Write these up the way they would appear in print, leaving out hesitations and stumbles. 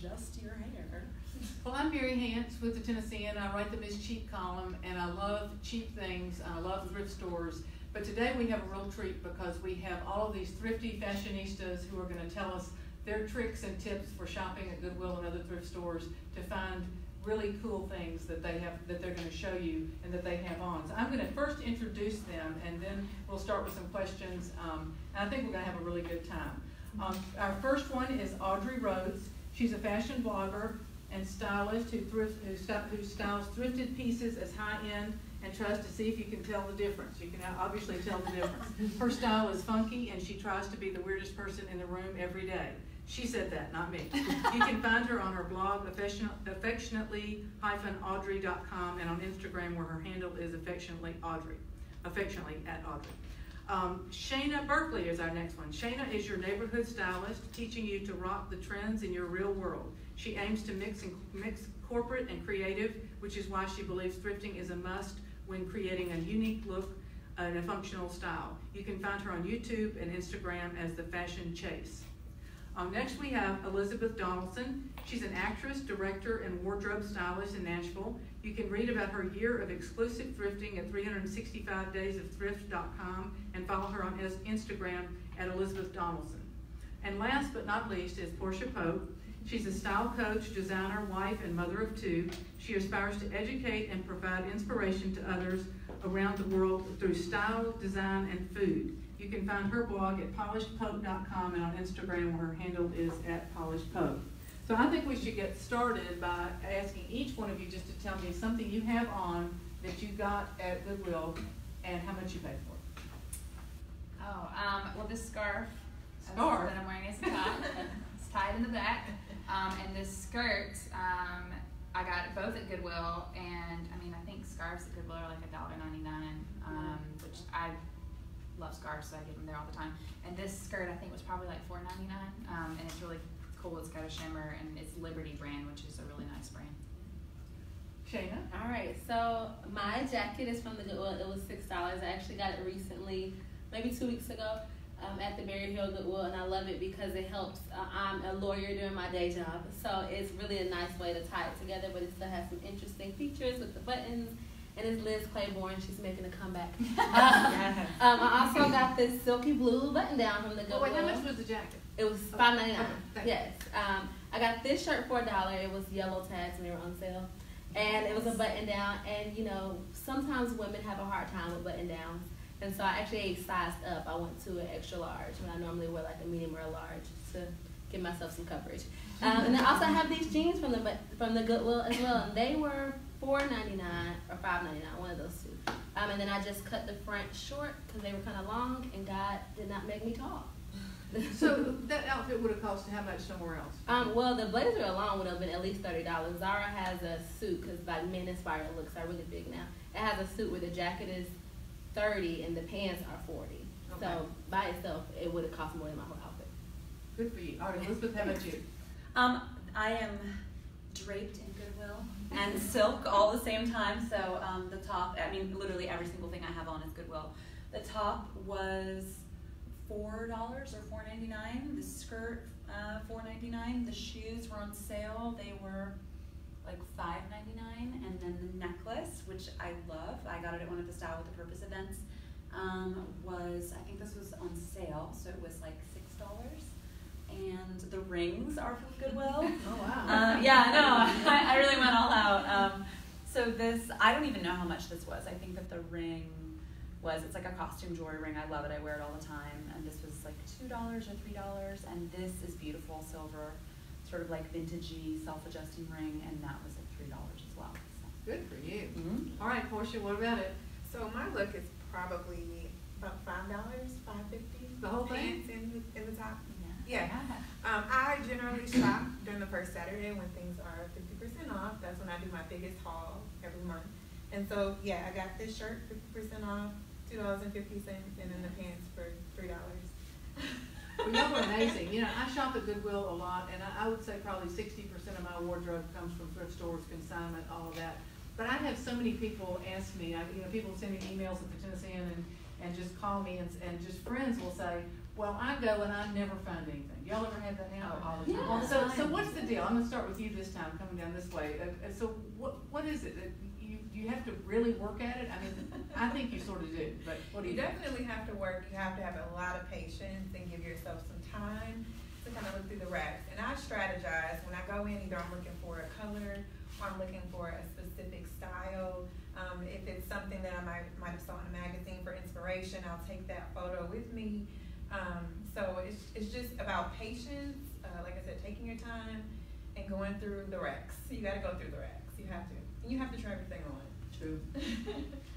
adjust your hair. Well, I'm Mary Hance with the Tennessean. I write the Miss Cheap column, and I love cheap things. I love thrift stores. But today we have a real treat because we have all of these thrifty fashionistas who are going to tell us their tricks and tips for shopping at Goodwill and other thrift stores to find really cool things that they have, that they're going to show you and that they have on. So I'm going to first introduce them, and then we'll start with some questions. And I think we're going to have a really good time. Our first one is Audrey Rhodes. She's a fashion blogger and stylist who styles thrifted pieces as high-end and tries to see if you can tell the difference. You can obviously tell the difference. Her style is funky, and she tries to be the weirdest person in the room every day. She said that, not me. You can find her on her blog, affectionately-audrey.com, and on Instagram, where her handle is affectionately at Audrey. Shayna Berkeley is our next one. Shayna is your neighborhood stylist, teaching you to rock the trends in your real world. She aims to mix corporate and creative, which is why she believes thrifting is a must when creating a unique look and a functional style. You can find her on YouTube and Instagram as The Fashion Chase. Next we have Elizabeth Donaldson. She's an actress, director, and wardrobe stylist in Nashville. You can read about her year of exclusive thrifting at 365daysofthrift.com and follow her on Instagram at Elizabeth Donaldson. And last but not least is Portia Pope. She's a style coach, designer, wife, and mother of two. She aspires to educate and provide inspiration to others around the world through style, design, and food. You can find her blog at polishedpope.com and on Instagram where her handle is at polishedpope. So I think we should get started by asking each one of you just to tell me something you have on that you got at Goodwill and how much you paid for it. Oh, well, this scarf that I'm wearing is a top. It's tied in the back. And this skirt, I got it both at Goodwill, and I mean, I think scarves at Goodwill are like $1.99, which I love scarves, so I get them there all the time. And this skirt, I think, was probably like $4.99, and it's really cool. It's got a shimmer, and it's Liberty brand, which is a really nice brand. Shayna? All right, so my jacket is from the Goodwill. It was $6. I actually got it recently, maybe 2 weeks ago, at the Berry Hill Goodwill, and I love it because it helps. I'm a lawyer doing my day job, so it's really a nice way to tie it together, but it still has some interesting features with the buttons. And it's Liz Claiborne. She's making a comeback. I also got this silky blue button down from the Goodwill. Oh, wait, how much was the jacket? It was $5.99. Yes. I got this shirt for $1. It was yellow tags and they were on sale. And it was a button down. And you know, sometimes women have a hard time with button downs. And so I actually sized up. I went to an extra large when I normally wear like a medium or a large to give myself some coverage. And then I also have these jeans from the Goodwill as well. And they were $4.99 or $5.99, one of those two. And then I just cut the front short because they were kind of long, and God did not make me tall. So that outfit would have cost how much somewhere else? Well, the blazer alone would have been at least $30. Zara has a suit because like men inspired looks are really big now. It has a suit where the jacket is $30 and the pants are $40. Okay. So by itself, it would have cost more than my whole outfit. Good for you. All right, Elizabeth, how about you? I am draped in Goodwill and silk all at the same time. So the top, I mean, literally every single thing I have on is Goodwill. The top was $4 or $4.99. The skirt, $4.99. The shoes were on sale. They were like $5.99. And then the necklace, which I love, I got it at one of the Style with the Purpose events, was, I think this was on sale, so it was like $6. And the rings are from Goodwill. Oh, wow. Yeah, no, I really went all out. So this, I don't even know how much this was. I think that the ring was, it's like a costume jewelry ring. I love it. I wear it all the time. And this was like $2 or $3. And this is beautiful silver, sort of like vintagey, self-adjusting ring. And that was like $3 as well. So. Good for you. Mm-hmm. All right, Portia, what about it? So my look is probably about $5, $5.50. The whole thing? In the top. Yeah. I generally shop during the first Saturday when things are 50% off. That's when I do my biggest haul every month. And so, yeah, I got this shirt 50% off, $2.50, and then the pants for $3. Well, y'all are amazing. You know, I shop at Goodwill a lot, and I would say probably 60% of my wardrobe comes from thrift stores, consignment, all of that. But I have so many people ask me, people send me emails at the Tennessean and just call me, and just friends will say, Well, I go and I never find anything. Y'all ever had that happen? Oh, all the time. Yeah. So what's the deal? I'm gonna start with you this time, coming down this way. So what is it? You have to really work at it? I mean, I think you sort of do, but what do You you think? definitely have to work. You have to have a lot of patience and give yourself some time to kind of look through the racks. And I strategize when I go in. Either I'm looking for a color or I'm looking for a specific style. If it's something that I might have saw in a magazine for inspiration, I'll take that photo with me. So it's just about patience. Like I said, taking your time and going through the racks. So you got to go through the racks. You have to. And you have to try everything on. True.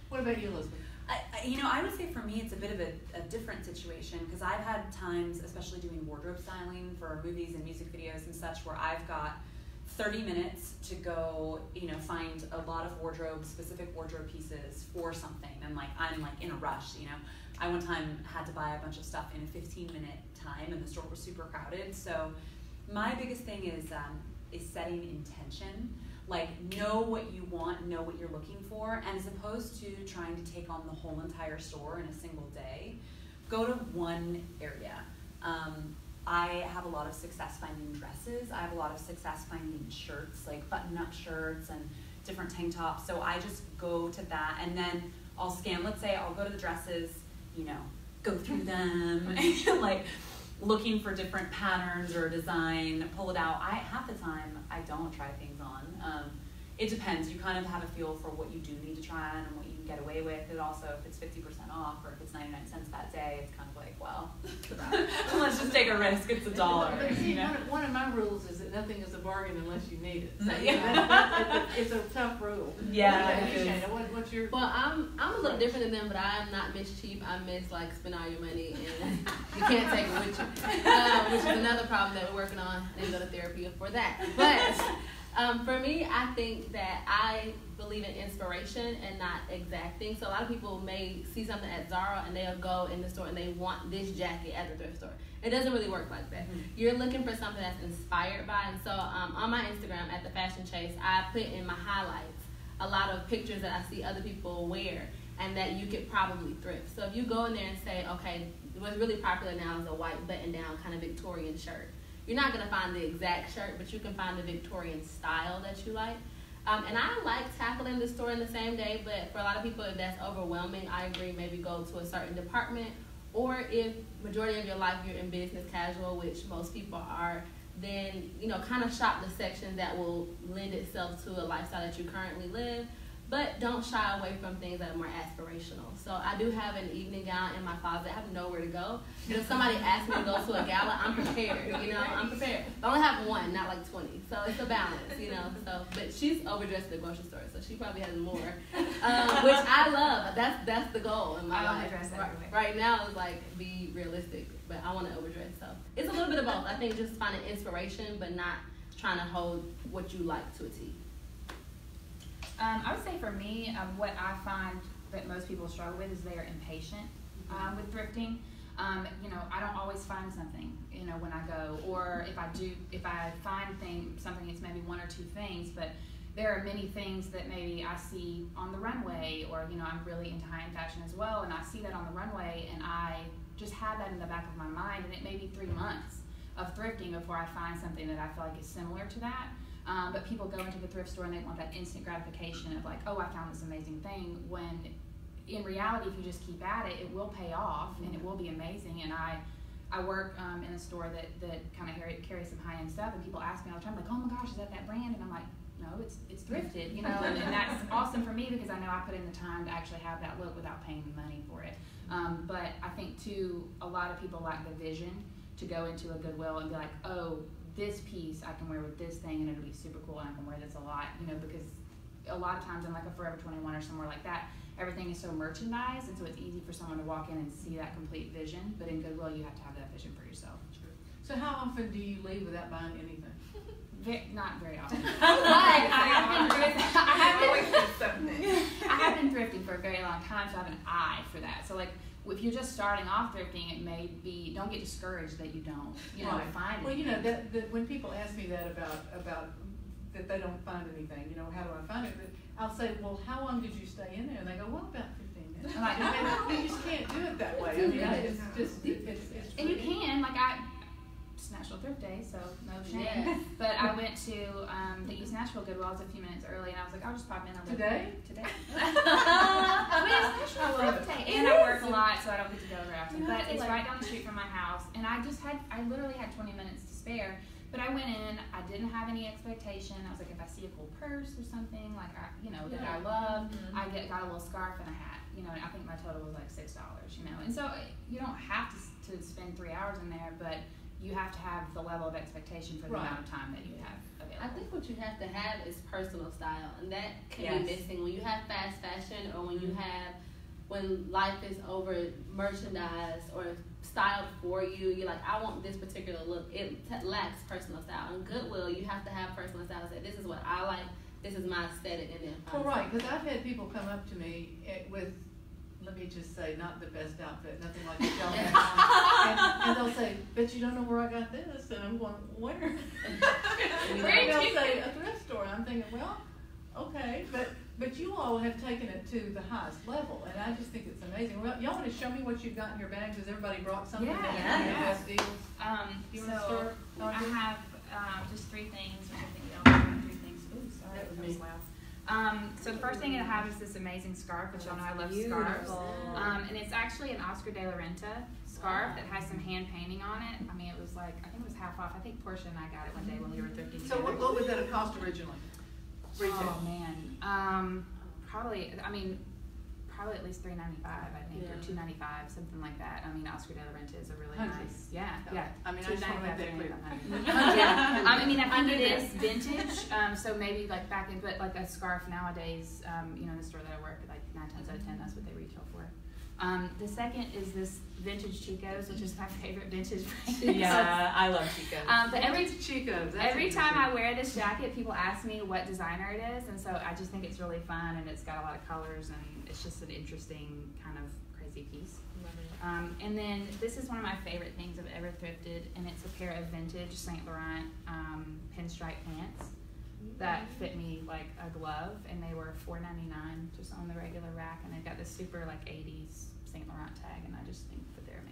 What about you, Elizabeth? I would say for me it's a bit of a different situation because I've had times, especially doing wardrobe styling for movies and music videos and such, where I've got 30 minutes to go, find a lot of specific wardrobe pieces for something, and I'm in a rush, I one time had to buy a bunch of stuff in a 15-minute time, and the store was super crowded. So my biggest thing is setting intention. Know what you want, know what you're looking for, and as opposed to trying to take on the whole entire store in a single day, go to one area. I have a lot of success finding dresses. I have a lot of success finding shirts, like button-up shirts and different tank tops. So I just go to that, and then I'll scan. Let's say I'll go to the dresses, go through them, looking for different patterns or design, pull it out. Half the time I don't try things on. It depends. You kind of have a feel for what you do need to try on and what you can get away with. It also, if it's 50% off or if it's 99 cents that day, it's kind of let's just take a risk. It's $1. But see, one of my rules is that nothing is a bargain unless you need it. So, it's a tough rule. Yeah. What's your? Well, I'm a little different than them, but I'm not Miss Cheap. I'm Miss spend all your money and you can't take it with you, which is another problem that we're working on and go to therapy for that. But for me, I think that I believe in inspiration and not exacting. So a lot of people may see something at Zara and they'll go in the store and they want this jacket at the thrift store. It doesn't really work like that. Mm-hmm. You're looking for something that's inspired by. And so on my Instagram at the Fashion Chase, I put in my highlights a lot of pictures that I see other people wear and that you could probably thrift. So if you go in there and say, okay, what's really popular now is a white button-down kind of Victorian shirt. You're not going to find the exact shirt, but you can find the Victorian style that you like. And I like tackling the store in the same day, but for a lot of people, if that's overwhelming, I agree, maybe go to a certain department. Or if majority of your life you're in business casual, which most people are, then, kind of shop the section that will lend itself to a lifestyle that you currently live. But don't shy away from things that are more aspirational. So I do have an evening gown in my closet. I have nowhere to go. And if somebody asks me to go to a gala, I'm prepared, I'm prepared. I only have one, not like 20. So it's a balance, So, but she's overdressed at the grocery store, so she probably has more, which I love. That's the goal in my life. Right now is be realistic, but I want to overdress. So it's a little bit of both. I think just finding inspiration, but not trying to hold what you like to a T. I would say for me, what I find that most people struggle with is they are impatient with thrifting. I don't always find something, when I go, or if I find something, it's maybe one or two things, but there are many things that maybe I see on the runway, or, I'm really into high-end fashion as well, and I see that on the runway, and I just have that in the back of my mind, and it may be 3 months of thrifting before I find something that I feel like is similar to that. But people go into the thrift store and they want that instant gratification of oh, I found this amazing thing, when in reality, if you just keep at it, it will pay off and it will be amazing. And I work in a store that kind of carries some high-end stuff, and people ask me all the time, oh my gosh, is that brand? And I'm like, no, it's thrifted, and that's awesome for me because I know I put in the time to actually have that look without paying money for it. But I think too, a lot of people lack the vision to go into a Goodwill and be like, oh, this piece I can wear with this thing and it'll be super cool and I can wear this a lot, because a lot of times in a Forever 21 or somewhere like that, everything is so merchandised, and so it's easy for someone to walk in and see that complete vision, but in Goodwill you have to have that vision for yourself. True. So how often do you leave without buying anything? Not very often. But I have been thrifting for a very long time, so I have an eye for that. So if you're just starting off thrifting, it may be, don't get discouraged that you don't, find it. Well, that when people ask me that about that they don't find anything, how do I find it? I'll say, well, how long did you stay in there? And they go, well, about 15 minutes. I'm like, And you just can't do it that way. I mean, it's and you can, like, it's National Thrift Day, so no shame. Yes. But I went to the East Nashville Goodwills a few minutes early, and I was like, I'll just pop in. Today? Today. But it's National Thrift Day, and I work a lot, so I don't get to go very often. But it's right down the street from my house, and I literally had 20 minutes to spare. But I went in, I didn't have any expectation. I was like, if I see a cool purse or something, like, that I love, I got a little scarf and a hat. And I think my total was like $6, And so you don't have to spend 3 hours in there, but you have to have the level of expectation for the amount of time that you have available. I think what you have to have is personal style, and that can be missing when you have fast fashion or when life is over merchandised or styled for you. You're like, I want this particular look. It lacks personal style. In Goodwill, you have to have personal style. Say, this is what I like. This is my aesthetic, and then. Well, right, because I've had people come up to me with, let me just say, not the best outfit, nothing like the y'all have on. And they'll say, but you don't know where I got this. And I'm going, where? They'll say, a thrift store. And I'm thinking, well, okay. But you all have taken it to the highest level. And I just think it's amazing. Well, y'all want to show me what you've got in your bags? Has everybody brought something? Best deals? You want to start? I have just 3 things. I think y'all have 3 things. Ooh, sorry. That was That me. was loud. So the first thing that I have is this amazing scarf, which y'all know I love scarves. And it's actually an Oscar de la Renta scarf that has some hand painting on it. I mean, it was like, I think it was half off. I think Portia and I got it one day when we were thrifting So together. what would that have cost originally? Retail. Oh man, probably at least $3.95, I think, or $2.95, something like that. I mean, Oscar de la Renta is a really nice, yeah. I mean, I just want to make that clear. Yeah, I mean, I think it is vintage, so maybe like back in, but like a scarf nowadays, in the store that I work at, like 9 times out of 10, that's what they retail for. The second is this vintage Chico's, which is my favorite vintage brand. Yeah, I love Chico's. But every time I I wear this jacket, people ask me what designer it is, and so I just think it's really fun, and it's got a lot of colors, and it's just an interesting kind of crazy piece. And then this is one of my favorite things I've ever thrifted, and it's a pair of vintage Saint Laurent pinstripe pants that fit me like a glove, and they were $4.99 just on the regular rack, and they've got this super like 80s Saint Laurent tag, and I just think that they're amazing.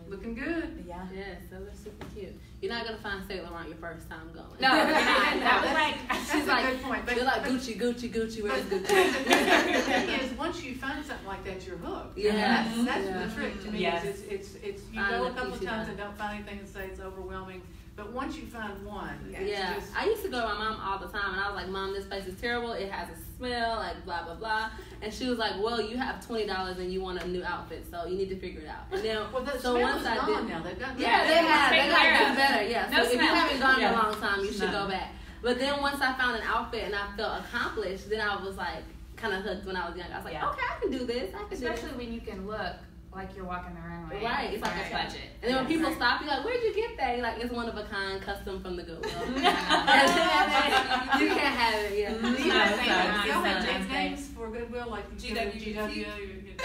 Looking good. Yeah. Yes, those are super cute. You're not gonna find Saint Laurent your first time going. No, that was like She's like, good point. You're like Gucci. Where's Gucci? The thing is, once you find something like that, you're hooked. Yeah. That's the trick to me. Yes. It's you go a couple of times and don't find anything and say it's overwhelming. But once you find one, yeah. I used to go to my mom all the time, and I was like, Mom, this place is terrible. It has a smell, like blah blah blah. And she was like, well, you have $20 and you want a new outfit, so you need to figure it out. And then the so smell once is I gone did, now. They've got they got better. Yeah. No So if you smell. haven't gone in a long time, you should go back. But then once I found an outfit and I felt accomplished, then I was like kind of hooked when I was young. I was like, okay, I can do this. I can especially do this. when you can look like you're walking the runway. Right, it's like a budget. And then when people stop, you're like, where'd you get that? You're like, it's one of a kind, custom from the Goodwill. You can't have it, yeah. Y'all have names for Goodwill, like GW.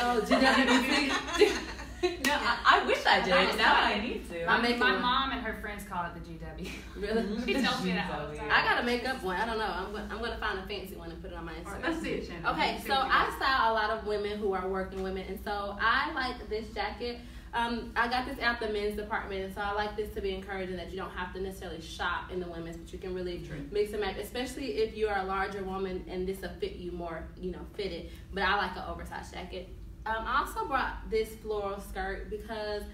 Oh, GW. No, I wish I did. Now I need to. My mom and her friends call it the GW. Really? She tells me that all the time. I gotta make up one. I don't know. I'm gonna find a fancy one and put it on my Instagram. Right, let's see it, Shannon. Okay, so I style a lot of women who are working women, and so I like this jacket. I got this at the men's department, and so I like this to be encouraging that you don't have to necessarily shop in the women's, but you can really mix and match, especially if you are a larger woman and this will fit you more, fitted. But I like an oversized jacket. I also brought this floral skirt because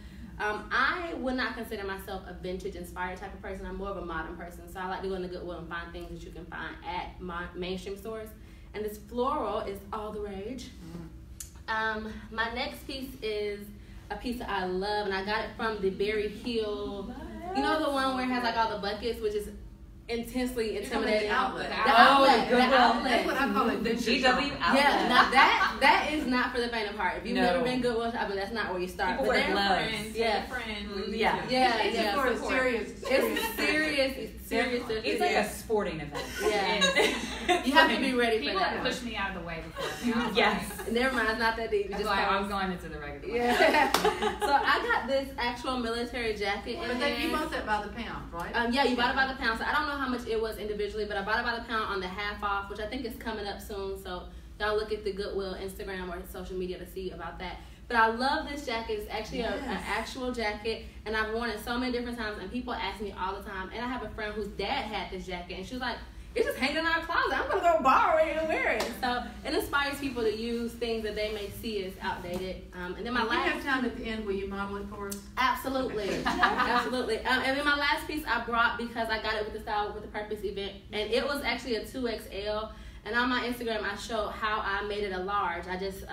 I would not consider myself a vintage inspired type of person. I'm more of a modern person, so I like to go into Goodwill and find things that you can find at mainstream stores. And this floral is all the rage. My next piece is a piece that I love, and I got it from the Berry Hill. You know the one where it has like all the buckets, which is intensely intimidating. The outlet. The outlet. That's what I call it. The GW outlet. Yeah, now that is not for the faint of heart. If you've never been Goodwill shopping, that's not where you start. People wear gloves. Yeah. It's for a serious. It's serious. It's like a sporting event. Yeah. You have to be ready for People that. push me out of the way before. Yes. Never mind, it's not that deep. I was going into the regular one. Yeah. So I got this actual military jacket. But then you bought that by the pound, right? Yeah, you bought it by the pound. So I don't know how much it was individually, but I bought it by the pound on the half off, which I think is coming up soon. So y'all look at the Goodwill Instagram or social media to see about that. But I love this jacket. It's actually an actual jacket, and I've worn it so many different times, and people ask me all the time. And I have a friend whose dad had this jacket, and she was like, it's just hanging in our closet. I'm going to go borrow it and wear it. So it inspires people to use things that they may see as outdated. And then my we last... have time at the end. Will you model it for us? Absolutely. Absolutely. And then my last piece I brought because I got it with the Style with the Purpose event, and it was actually a 2XL. And on my Instagram, I showed how I made it a large. I just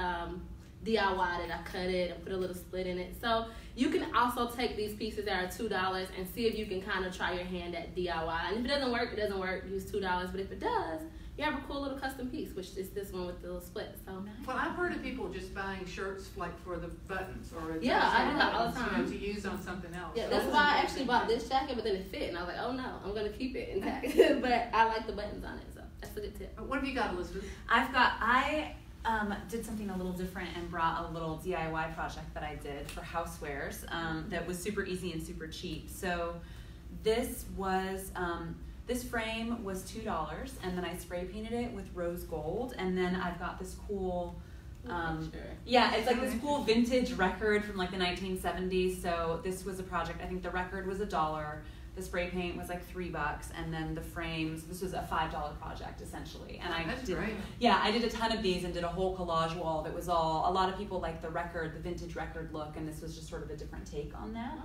DIY'd it. I cut it and put a little split in it. So you can also take these pieces that are $2 and see if you can kind of try your hand at DIY. And if it doesn't work, it doesn't work. Use $2. But if it does, you have a cool little custom piece, which is this one with the little split. So well, I've heard of people just buying shirts like for the buttons or I do that all the time. You know, to use on something else. Yeah, that's why I actually bought this jacket, but then it fit, and I was like, oh no, I'm gonna keep it intact. But I like the buttons on it, so that's a good tip. What have you got, Elizabeth? I did something a little different and brought a little DIY project that I did for housewares that was super easy and super cheap. So this was, this frame was $2, and then I spray painted it with rose gold, and then I've got this cool, yeah, it's like this cool vintage record from like the 1970s. So this was a project, I think the record was $1. The spray paint was like $3, and then the frames. This was a $5 project essentially, and That's great. Yeah, I did a ton of these and did a whole collage wall that was all. A lot of people like the record, the vintage record look, and this was just sort of a different take on that.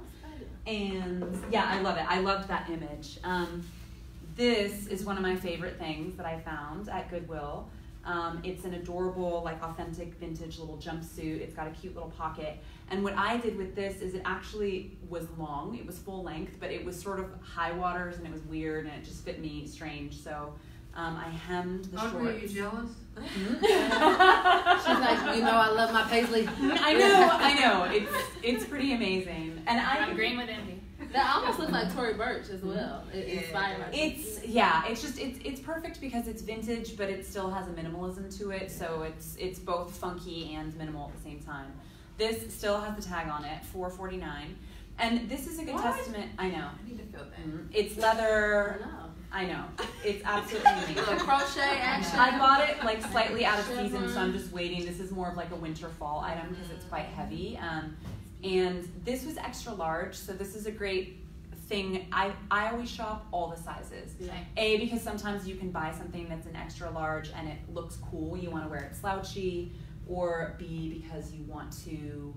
And yeah, I love it. I loved that image. This is one of my favorite things that I found at Goodwill. It's an adorable, like authentic vintage little jumpsuit. It's got a cute little pocket. And what I did with this is it actually was long. It was full length, but it was sort of high waters, and it was weird, and it just fit me strange. So I hemmed the shorts. Are you jealous? She's like, you know, I love my paisley. I know. It's pretty amazing. And I'm green with envy. That almost looks like Tory Burch as well. Inspired by it's perfect because it's vintage, but it still has a minimalism to it. So it's both funky and minimal at the same time. This still has the tag on it, $4.49, and this is a good testament. I know. I need to feel that. It's leather. I know. It's absolutely amazing. Crochet action. I bought it like slightly out of season, so I'm just waiting. This is more of like a winter fall item because it's quite heavy. And this was extra large, so this is a great thing. I always shop all the sizes. Yeah. A, because sometimes you can buy something that's an extra large and it looks cool. You want to wear it slouchy. Or B, because you want to,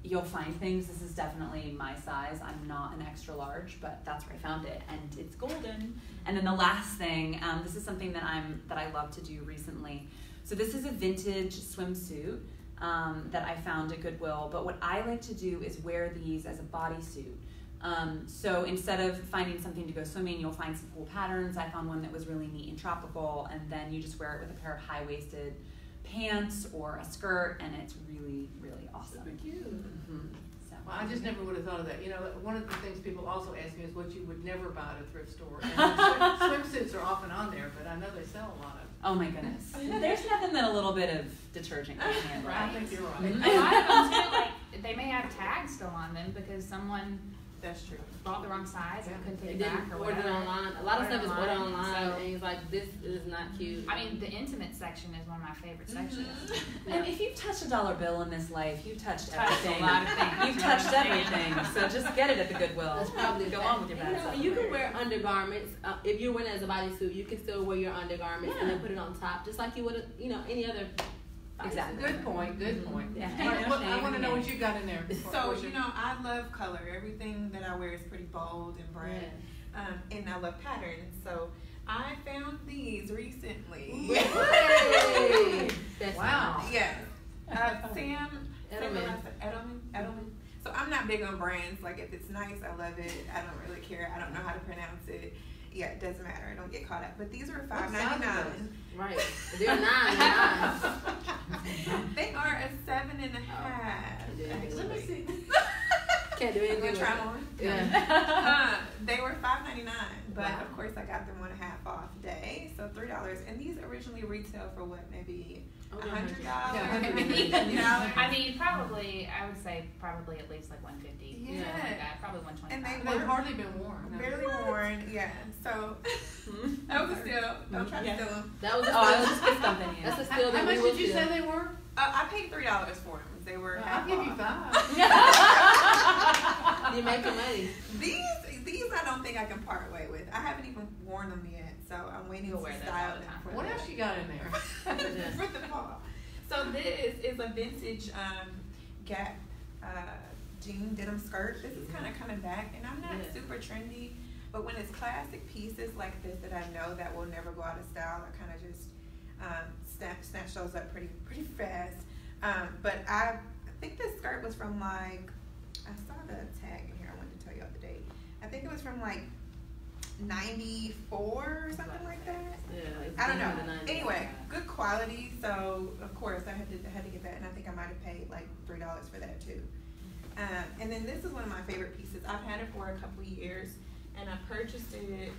you'll find things. This is definitely my size. I'm not an extra large, but that's where I found it, and it's golden. And then the last thing, this is something that I love to do recently. So this is a vintage swimsuit that I found at Goodwill. But what I like to do is wear these as a bodysuit. So instead of finding something to go swimming, you'll find some cool patterns. I found one that was really neat and tropical, and then you just wear it with a pair of high-waisted pants or a skirt, and it's really, really awesome. Super cute. Mm-hmm. So, well, I just never would have thought of that. You know, one of the things people also ask me is what you would never buy at a thrift store. And swimsuits are often on there, but I know they sell a lot of them. Oh my goodness. There's nothing that a little bit of detergent can handle. I think you're right. A lot of them too, like they may have tags still on them because someone That's true. bought the wrong size and couldn't take It it back or order whatever. online. A lot of stuff is ordered online, so- and he's like, this is not cute. I mean, the intimate section is one of my favorite sections. And if you've touched a dollar bill in this life, you've touched Touched everything. a lot of things. You've touched everything. So just get it at the Goodwill. That's probably go bad. on with your bad stuff. You can wear undergarments. If you're wearing it as a bodysuit, you can still wear your undergarments and then put it on top, just like you would, any other. Exactly. Good point. Good point. Yeah. I want to know what you got in there. So, I love color. Everything that I wear is pretty bold and bright. And I love patterns. So I found these recently. Wow. Yes. Sam Edelman. Edelman. So I'm not big on brands. Like if it's nice, I love it. I don't really care. I don't know how to pronounce it. Yeah, it doesn't matter. I don't get caught up. But these are $5.99. Right. They're $9. They are a 7.5. Let me see. Can't do anything. Try them on. Yeah. They were $5.99, But Wow. of course I got them on a half off day, so $3. And these originally retail for what, maybe $100? Yeah. I mean, probably, I would say probably at least like 150. Yeah. Something like that. Probably 125. And They've hardly been worn. barely worn, yeah. So that was a steal. Don't try to steal them. That was Oh, I was just something. that's a steal How that we much will did you steal. say they were? I paid $3 for them. They were half I'll give you off. 5. You make your money. These I don't think I can part way with. I haven't even worn them yet, so I'm waiting You'll to wear those style all the them time. for What else you got in there? for the fall. So this is a vintage Gap jean denim skirt. This is kind of coming back, and I'm not super trendy, but when it's classic pieces like this that I know that will never go out of style, I kind of just snatch those up pretty fast. But I think this skirt was from like, I saw the tag in here. I wanted to tell you all the date. I think it was from like 94 or something like that. Yeah, I don't know. Anyway, good quality. So of course I had to get that, and I think I might have paid like $3 for that too. And then this is one of my favorite pieces. I've had it for a couple of years, and I purchased it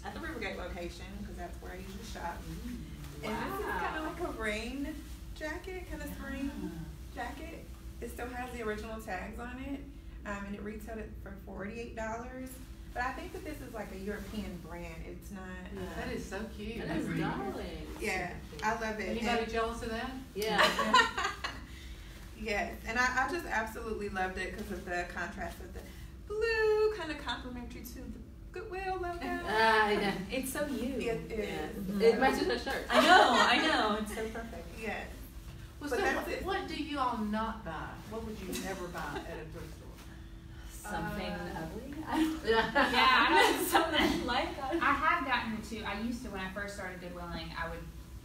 at the Rivergate location because that's where I usually shop. And this is kind of like a rain jacket, kind of spring jacket. It still has the original tags on it, and it retailed it for $48. But I think that this is like a European brand. It's not. That is so cute. That is darling. Yeah, I love it. Anybody jealous of that? Yeah. Yes, and I just absolutely loved it because of the contrast with the blue, kind of complementary to the Goodwill logo. Yeah. It's so you. It is. It matches her shirt. I know. It's so perfect. Yes. Well, But so that's it. what do you all not buy? What would you never buy at a thrift store? Something ugly. Yeah, I don't Something like I have gotten to. I used to when I first started Goodwilling.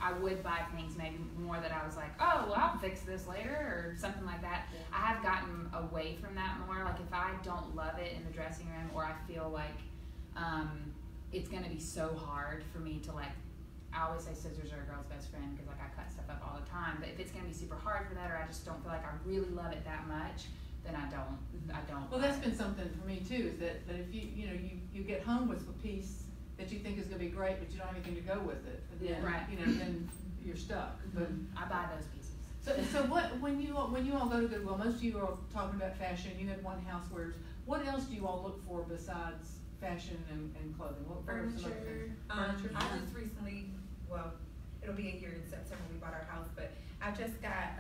I would buy things maybe more that I was like, oh, well, I'll fix this later or something like that. I have gotten away from that more. Like if I don't love it in the dressing room, or I feel like it's gonna be so hard for me to like. I always say scissors are a girl's best friend because like I cut stuff up all the time. But if it's gonna be super hard for that, or I just don't feel like I really love it that much, then I don't. Well, that's been something for me too. Is that if you get home with a piece that you think is going to be great, but you don't have anything to go with it. Then, Right. Then you're stuck. But I buy those pieces. so what when you all go to Goodwill, most of you are talking about fashion. You had one housewares. What else do you all look for besides fashion and clothing? What are some other Furniture. things? Furniture. I just recently, well, it'll be a year in September we bought our house, but I just got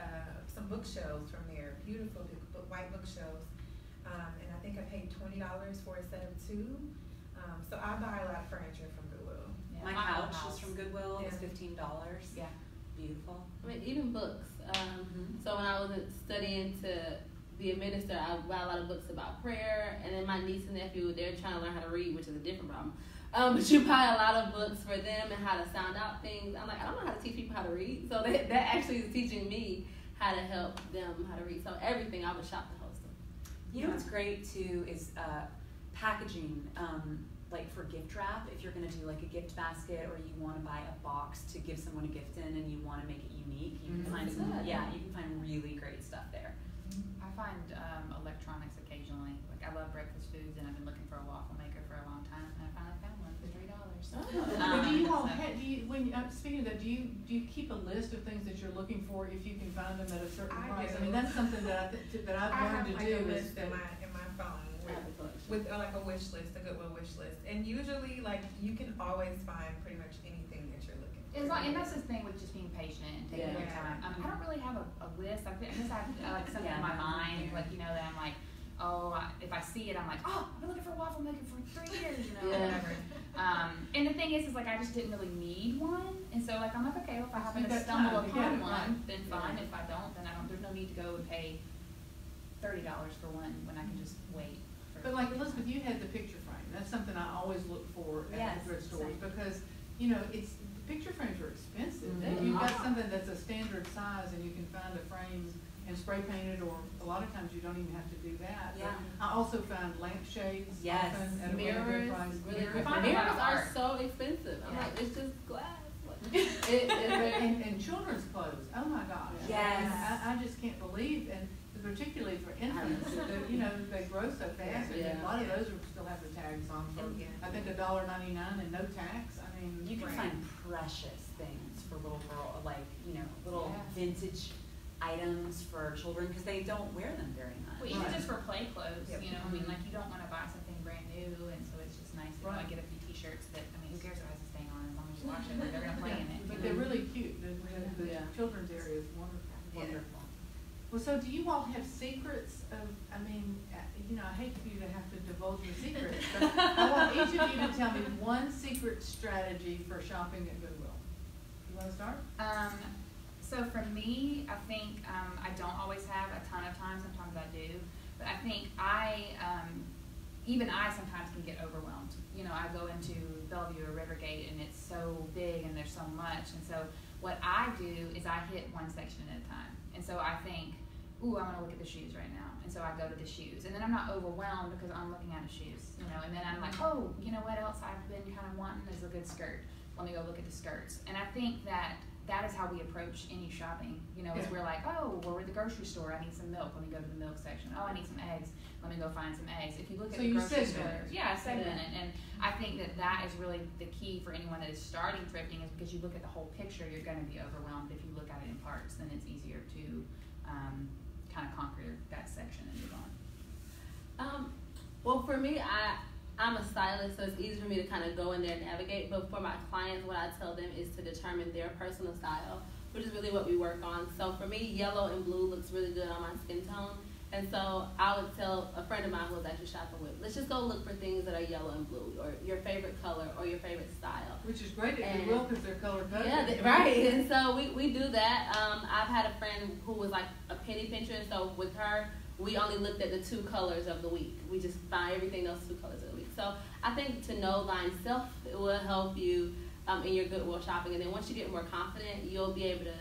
some bookshelves from there, beautiful white bookshelves, and I think I paid $20 for a set of 2. So I buy a lot of furniture from Goodwill. Yeah. My couch is from Goodwill. It was Yeah. $15. Yeah. Beautiful. I mean, even books. So when I was studying to be a minister, I buy a lot of books about prayer, and then my niece and nephew, they're trying to learn how to read, which is a different problem. But you buy a lot of books for them and how to sound out things. I'm like, I don't know how to teach people how to read, so that actually is teaching me how to help them how to read. So everything, I would shop the whole store. You know what's great too is packaging, like for gift wrap. If you're gonna do like a gift basket, or you want to buy a box to give someone a gift in, and you want to make it unique, you can find some. Yeah, you can find really great stuff there. I find electronics occasionally. Like I love breakfast foods, and I've been looking for a waffle maker for a long time, and I finally found one for $3. But do you all speaking of that, do you keep a list of things that you're looking for if you can find them at a certain price? do. I mean, that's something that I've learned have to do. a Is list that in my phone I have a collection. with like a wish list, a Goodwill wish list, and usually like you can always find pretty much anything that you're looking for. And that's the thing with just being patient and taking your time. I don't really have a list. I just have like something in my mind, like that I'm like, if I see it, I'm like, I've been looking for a waffle maker for 3 years, whatever. And the thing is like I just didn't really need one, and so like I'm like, okay, well, if I happen to stumble upon one, then fine. If I don't, then there's no need to go and pay $30 for one when I can just wait. But like Elizabeth, you had the picture frame. That's something I always look for at the thrift stores because it's picture frames are expensive. You've got something that's a standard size, and you can find a frame and spray paint it, or a lot of times you don't even have to do that. Yeah. But I also found lampshades Yes. often at a Mirrors, really good price. really good. Find a lot Mirrors of are art. so expensive. I'm Yeah. like, it's just glass. and children's clothes. Oh my gosh. Yes. I just can't believe, and particularly for infants, they grow so fast, and a lot of those still have the tags on. For, I think $1.99 and no tax. I mean, You can find precious things for little girl, like, little vintage items for children because they don't wear them very much. Well, even just for play clothes, Yep. I mean, like you don't want to buy something brand new, and so it's just nice to get a few T-shirts that, I mean, who cares what has a stain on it as long as you wash it, they're going to play in it. But they're really cute. The children's area is wonderful. Wonderful. Well, so do you all have secrets of, I mean, I hate for you to have to divulge your secrets, but I want each of you to tell me one secret strategy for shopping at Goodwill. You want to start? So for me, I think I don't always have a ton of time. Sometimes I do, but I think even I sometimes can get overwhelmed. I go into Bellevue or Rivergate, and it's so big, and there's so much. And so what I do is I hit one section at a time. And so I think, ooh, I want to look at the shoes right now. And so I go to the shoes, and then I'm not overwhelmed because I'm looking at the shoes, And then I'm like, oh, you know what else I've been kind of wanting is a good skirt. Let me go look at the skirts. And I think that is how we approach any shopping, is we're like, oh, we're at the grocery store, I need some milk, let me go to the milk section. Oh, I need some eggs, let me go find some eggs. If you look at the grocery store, segment it. And I think that is really the key for anyone that is starting thrifting is because you look at the whole picture, you're going to be overwhelmed. If you look at it in parts, then it's easier to kind of conquer that section and move on. Well, for me, I'm a stylist, so it's easy for me to kind of go in there and navigate. But for my clients, what I tell them is to determine their personal style, which is really what we work on. So for me, yellow and blue looks really good on my skin tone. And so I would tell a friend of mine who was actually shopping with, let's just go look for things that are yellow and blue, or your favorite color, or your favorite style. Which is great at Goodwill because they're color coded. Yeah, right. And so we do that. I've had a friend who was like a penny pincher, and so with her, we only looked at the 2 colors of the week. We just buy everything those 2 colors of the week. So I think to know thyself, it will help you in your Goodwill shopping. And then once you get more confident, you'll be able to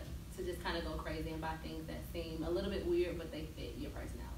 just kind of go crazy and buy things that seem a little bit weird, but they fit your personality.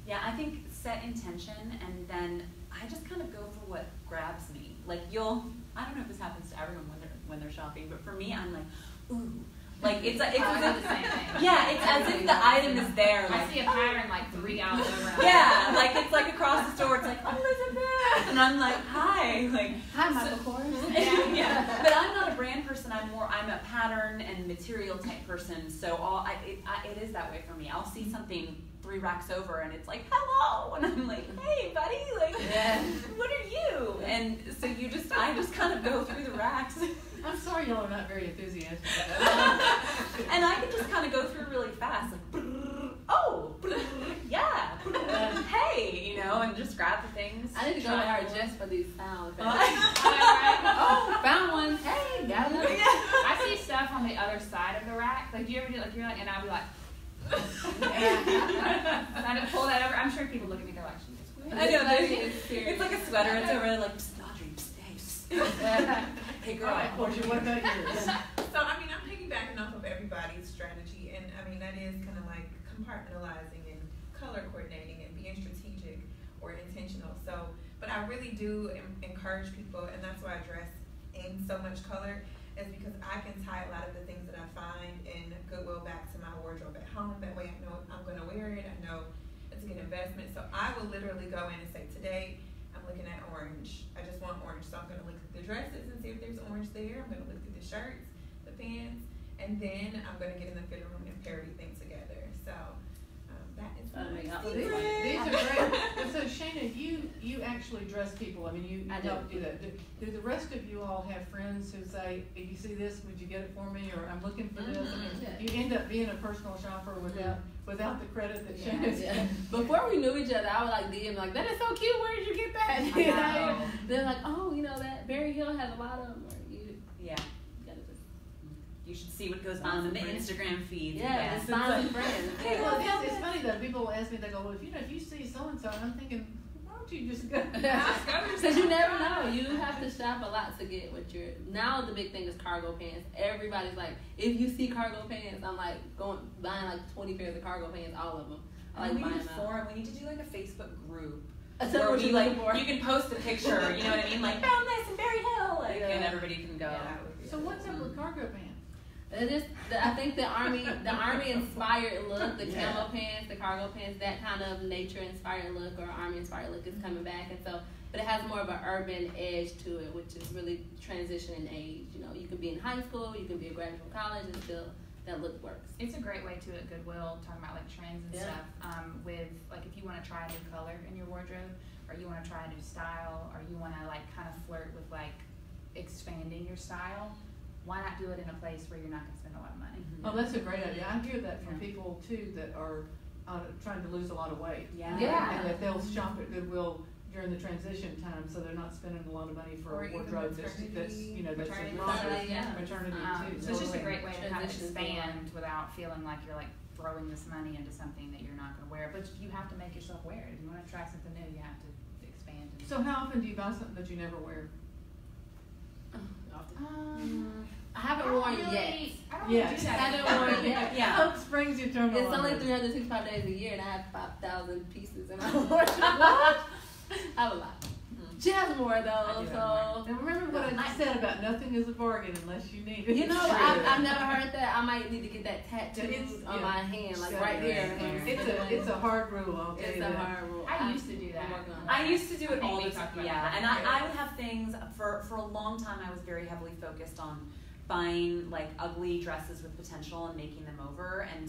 Yeah, I think set intention, and then I just kind of go for what grabs me. Like I don't know if this happens to everyone when they're shopping, but for me, I'm like, ooh. Like it's as if the same thing. Yeah, it's as if the item is there. I see a pattern like 3 hours around. Yeah, like it's like across the store. It's like Elizabeth, and I'm like, hi, like hi, Michael Kors. Yeah, but I'm not a brand person. I'm a pattern and material type person. So it is that way for me. I'll see something 3 racks over, and it's like, hello, and I'm like, hey, buddy, like, what are you? And so I just kind of go through the racks. I'm sorry y'all are not very enthusiastic. And I can just kind of go through really fast, like, yeah, hey, and just grab the things. I need to go to her just for these sounds. Oh, found one. Hey, got one. I see stuff on the other side of the rack. Like, do you ever do you're like, and I'll be like, trying to pull that over. I'm sure people look at me, they're like, she's weird. I know, it's like a sweater. It's over like, Audrey, hey, girl. Portia, what about yours? So, I'm piggybacking off of everybody's strategy, and that is kind of like compartmentalizing and color coordinating and being strategic or intentional. So, but I really do encourage people, and that's why I dress in so much color, is because I can tie a lot of the things that I find in Goodwill back to my wardrobe at home. That way I know I'm going to wear it. I know it's a good investment. So I will literally go in and say, today I'm looking at orange. I just want orange. So I'm going to look at the dresses and see if there's orange there. I'm going to look at the shirts, the pants, and then I'm going to get in the fitting room and pair everything together. So that is these are great. So Shayna, you actually dress people. You help do that. Do the rest of you all have friends who say, if you see this, would you get it for me? Or I'm looking for this. You end up being a personal shopper without the credit that Shayna's Before we knew each other, I would like DM that is so cute. Where did you get that? They're like, oh, that Berry Hill has a lot of them. You should see what goes on in the Instagram feed. Yeah, it's finding friends. It's funny though. People ask me, they go, well, if you see so and so, and I'm thinking, why don't you just go? Because you never know. You have to shop a lot to get what you're. Now the big thing is cargo pants. Everybody's like, if you see cargo pants, I'm like buying like 20 pairs of cargo pants, all of them. I like buying them out. We need to do like a Facebook group. Where we you can post a picture, you know what I mean? Like, found this in Berry Hill, and everybody can go. So what's up with cargo pants? I think the army inspired look, the camo pants, the cargo pants, that kind of nature inspired look or army inspired look is coming back, and so but it has more of an urban edge to it, which is really transitioning age. You know, you can be in high school, you can be a graduate from college, and still that look works. It's a great way to at Goodwill, talking about like trends and Yeah. stuff. With like if you want to try a new color in your wardrobe, or you want to try a new style, or you want to like kind of flirt with like expanding your style, why not do it in a place where you're not going to spend a lot of money? Oh, that's a great idea. I hear that from Yeah. people too that are trying to lose a lot of weight. Yeah. Yeah. And that they'll shop at Goodwill during the transition time, so they're not spending a lot of money for Or a even wardrobe that's maternity, you know, that's maternity, maternity, yeah. maternity too. So it's just a great way to kind of Transitions expand without feeling like you're like throwing this money into something that you're not going to wear. But you have to make yourself wear it. If you want to try something new, you have to expand. So how often do you buy something that you never wear? I haven't worn it yet. I don't Yeah. really do that. I haven't worn it yet. Yeah. Hope springs eternal. It's only on it. 365 days a year, and I have 5,000 pieces in my wardrobe. I have a lot. She has more I though, do have so. And remember what I just said about nothing is a bargain unless you need it. You know, It's I've true. never heard that. I might need to get that tattooed It's- on yeah. my hand, like So right here. It's a hard rule. I'll tell It's you a that. hard rule. I used to do that. I'm working on it. I used to do I it think all we the talked time, about yeah, that. and I would have things, for a long time I was very heavily focused on buying like ugly dresses with potential and making them over, and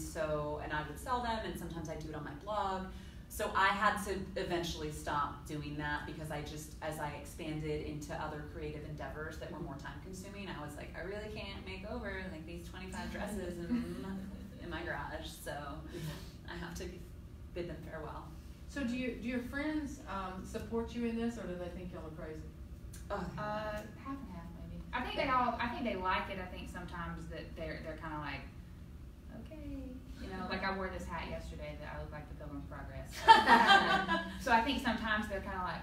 I would sell them, and sometimes I'd do it on my blog. So I had to eventually stop doing that because as I expanded into other creative endeavors that were more time consuming, I was like, I really can't make over like these 25 dresses in my garage, so I have to bid them farewell. So do your friends support you in this, or do they think y'all are crazy? Half and half maybe. I think they like it. I think sometimes that they're kind of like, okay, you know, like I wore this hat yesterday that I look like the Pilgrim's Progress. So I think sometimes they're kind of like,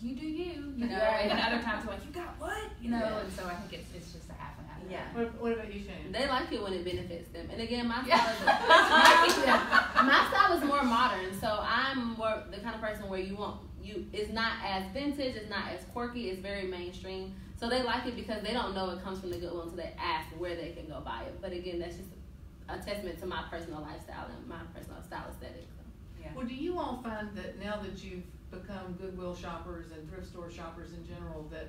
you do you know, Right. and then other times they're like, you got what, you know, Yeah. and so I think it's just a half and half. Yeah. What about you, Shane? They like it when it benefits them. And again, my Yeah. style is my style is more modern. So I'm more the kind of person where it's not as vintage, it's not as quirky, it's very mainstream. So they like it because they don't know it comes from the Goodwill until they ask where they can go buy it. But again, that's just a testament to my personal lifestyle and my personal style aesthetic. So. Yeah. Well, do you all find that now that you've become Goodwill shoppers and thrift store shoppers in general, that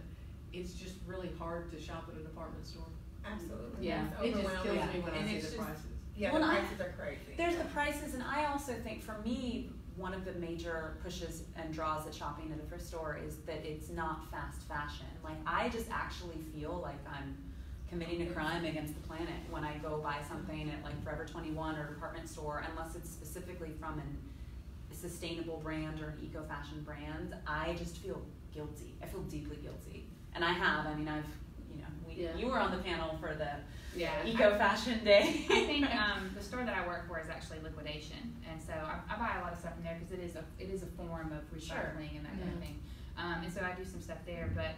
it's just really hard to shop at a department store? Absolutely. Yeah. It's It just kills overwhelming. me when I And see it's the just- prices. Yeah, Well, the I- prices are crazy. There's the prices, and I also think for me, one of the major pushes and draws at shopping at a thrift store is that it's not fast fashion. Like, I just actually feel like I'm committing a crime against the planet when I go buy something at like Forever 21 or a department store, unless it's specifically from a sustainable brand or an eco-fashion brand. I just feel guilty. I feel deeply guilty. And I've, Yeah. you were on the panel for the Yeah. eco-fashion day. I think the store that I work for is actually liquidation, and so I buy a lot of stuff in there because it is a form of recycling and that kind of thing. And so I do some stuff there, but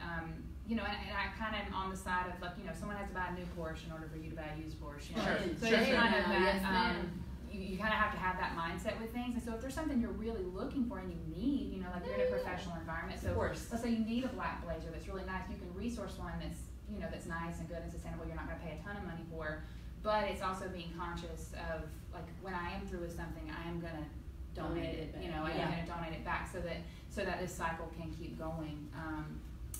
you know, and I kind of am on the side of like, you know, someone has to buy a new Porsche in order for you to buy a used Porsche. You know? Sure. So Sure. it's kind of that. Yes, ma'am. You kind of have to have that mindset with things, and so if there's something you're really looking for and you need, you know, like you're in a professional environment, so Of course. let's say you need a black blazer that's really nice, you can resource one that's, you know, that's nice and good and sustainable. You're not going to pay a ton of money for, but it's also being conscious of like when I am through with something, I am going to donate it. You know, I am going to donate it back so that this cycle can keep going.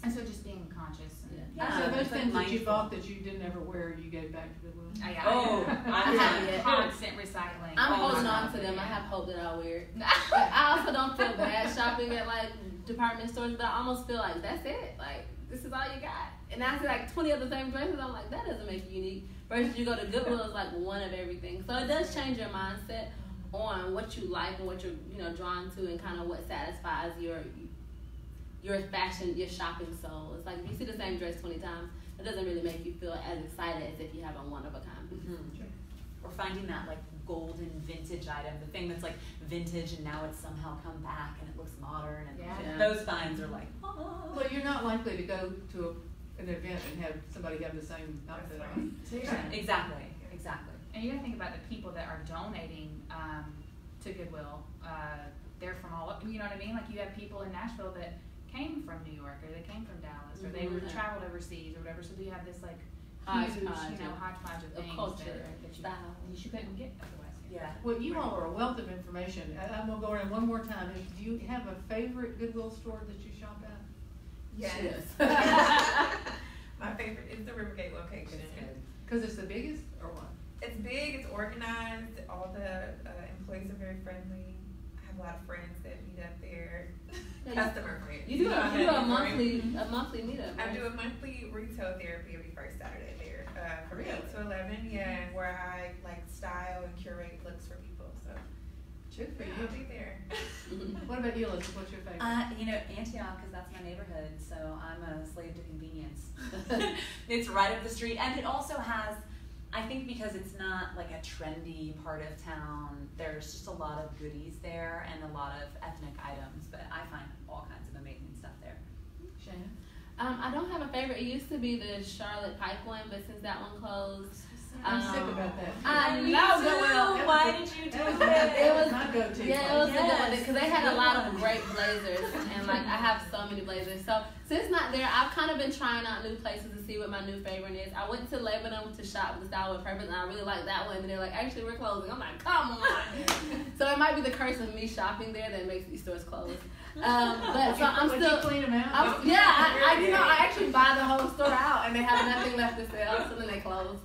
And so just being conscious. And, Yeah. So those it's like things that you mindful. bought that you didn't ever wear, you gave back to Goodwill? I Yeah. have constant recycling. I'm Oh, holding my on to them. I have hope that I'll wear it. But I also don't feel bad shopping at like department stores, but I almost feel like that's it. Like this is all you got. And I see like 20 of the same dresses. I'm like, that doesn't make you unique. Versus you go to Goodwill, it's like one of everything. So it does change your mindset on what you like and what you're drawn to and kind of what satisfies your fashion, your shopping soul. It's like if you see the same dress 20 times, it doesn't really make you feel as excited as if you have a one of a kind. Mm-hmm. Or finding that like golden vintage item, the thing that's like vintage and now it's somehow come back and it looks modern, and Yeah. those finds are like, oh. Well, you're not likely to go to an event and have somebody have the same outfit on. Exactly. And you got to think about the people that are donating to Goodwill. They're from all over, you know what I mean? Like you have people in Nashville that came from New York or they came from Dallas or they were traveled overseas or whatever. So you have this like huge, Hodgepodge hodgepodge of of things culture, that style. you couldn't get otherwise. Yeah. Well, you all are a wealth of information. I'm gonna go around one more time. Do you have a favorite Goodwill store that you shop at? Yes. My favorite is the Rivergate location. Because it's the biggest, or what? It's big, it's organized, all the employees are very friendly. I have a lot of friends that meet up there. Customer friends. You do a monthly meetup, right? I do a monthly retail therapy every first Saturday there. From 8 to 11, yeah, where I like style and curate looks for people. So Good for I'll be there. What about you, Alyssa? What's your favorite? Antioch, because that's my neighborhood, so I'm a slave to convenience. It's right up the street, and it also has, I think because it's not like a trendy part of town, there's just a lot of goodies there and a lot of ethnic items, but I find all kinds of amazing stuff there. Shannon? I don't have a favorite. It used to be the Charlotte Pike one, but since that one closed, I'm sick about that. I know, Goodwill. Why did you do it? It was my go-to. Yeah, it was a good one because they had a lot of great blazers, and like I have so many blazers. So since not there, I've kind of been trying out new places to see what my new favorite is. I went to Lebanon to shop with Style with Purpose, and I really liked that one. And they're like, actually, we're closing. I'm like, come on. So it might be the curse of me shopping there that makes these stores close. But so I'm still. You clean them out? I actually buy the whole store out, and they have nothing left to sell, so then they close.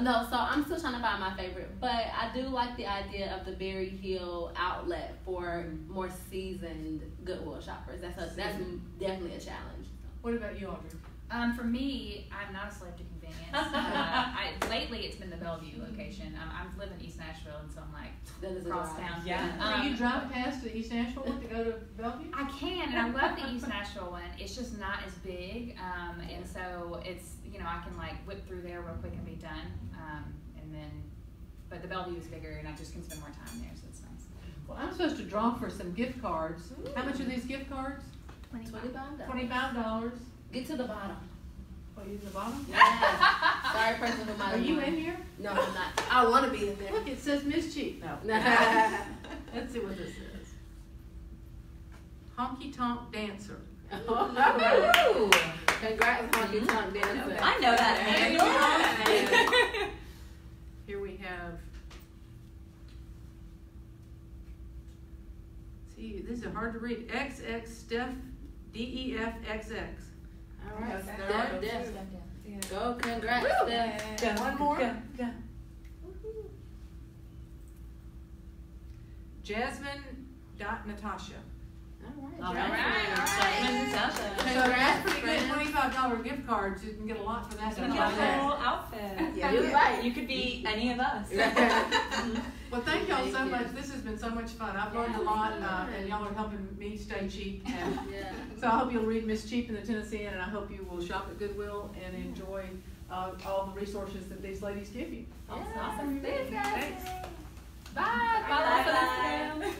No, so I'm still trying to find my favorite, but I do like the idea of the Berry Hill outlet for more seasoned Goodwill shoppers. That's definitely a challenge. What about you, Audrey? For me, I'm not a slave to convenience. Lately, it's been the Bellevue location. I live in East Nashville, and so I'm like across town. Yeah. Do you drive past the East Nashville one to go to Bellevue? I can, and I love the East Nashville one. It's just not as big, and so it's I can like whip through there real quick and be done. But the Bellevue is bigger, and I just can spend more time there, so it's nice. Well, I'm supposed to draw for some gift cards. Ooh. How much are these gift cards? $25. $25. Get to the bottom. Oh, you at the bottom? Yeah. Sorry, person who might. Are you in here? No, I'm not. I want to be in there. Look, it says Miss Cheap. No. Let's see what this is. Honky Tonk Dancer. Oh, congrats, Honky Tonk Dancer. I know that name. Here we have. See, this is hard to read. XX Steph DEFXX. All right, Okay. Steph. Go, congrats, Steph. Go, One more. Go. Jasmine.Natasha. All right. Congrats for getting $25 gift cards. You can get a lot for that. You get a whole outfit. Yeah, you're right. You could be any of us. Well, thank y'all so Thank you. much. This has been so much fun. I've learned a lot, and y'all are helping me stay cheap. And Yeah. so I hope you'll read Miss Cheap in the Tennessean, and I hope you will shop at Goodwill and enjoy all the resources that these ladies give you. Awesome. Thanks, guys. Thanks. Bye. Follow us on Instagram.